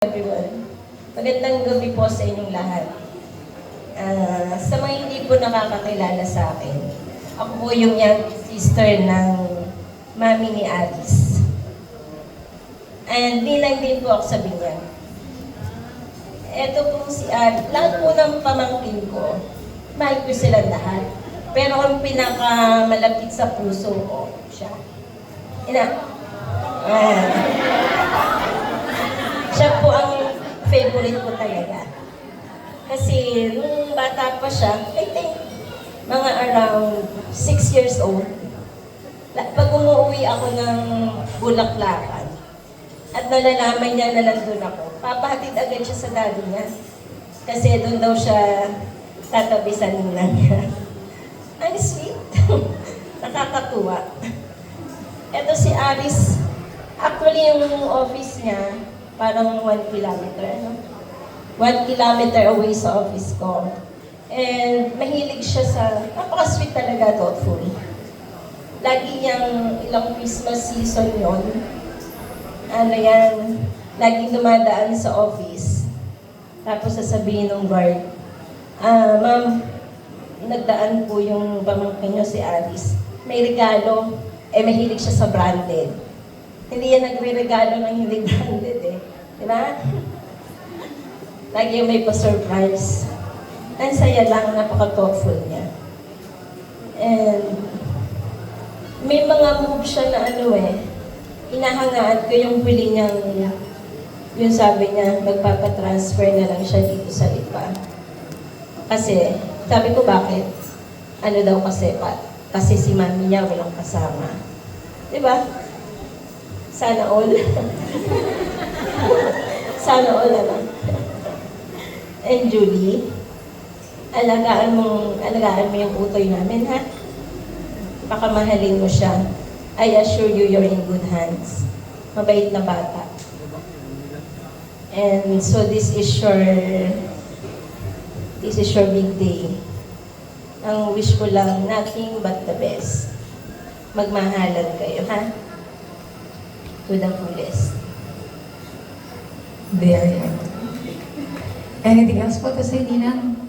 Everyone. Magandang gabi po sa inyong lahat. Sa mga hindi po nakakakilala sa akin, ako po yung young sister ng mami ni Alice. And ninang din po ako sa binyag. Ito po si Alice. Lahat po ng pamangkin ko, mahal ko sila lahat. Pero ang pinakamalapit sa puso ko, siya. Siya po ang favorite ko talaga. Kasi nung bata pa siya, I think mga around 6 years old, pag umuwi ako ng Bulaklakan at nalalaman niya na nandun ako, papahatid agad siya sa daddy niya. Kasi doon daw siya tatabisan nila niya. Ang sweet. Nakakatuwa. Ito si Alice. Actually, yung office niya, parang 1 kilometer, ano? 1 kilometer away sa office ko. And mahilig siya sa, napaka-sweet talaga, thoughtful. Lagi niyang ilang Christmas season yon. Laging dumadaan sa office. Tapos sasabihin ng guard, ma'am, nagdaan po yung pamangkin niyo si Alice. May regalo, mahilig siya sa branded. Hindi yan nagre-regalo ng hindi branded Di ba? Lagi may pa-surprise. Ang saya lang, napaka-thoughtful niya. And may mga move siya na inahangaan ko yung huli niyang, yung sabi niya, magpapatransfer na lang siya dito sa Lipa. Kasi, sabi ko bakit? Ano daw kasi si mami niya walang kasama. Di ba? Sana all. Sana all naman. And Julie, alagaan mo yung utoy namin, ha? Pakamahalin mo siya. I assure you, you're in good hands. Mabait na bata. And so this is your big day. Ang wish ko lang, nothing but the best. Magmahalan kayo, ha? To the fullest. There. Anything else po to say, Ninang?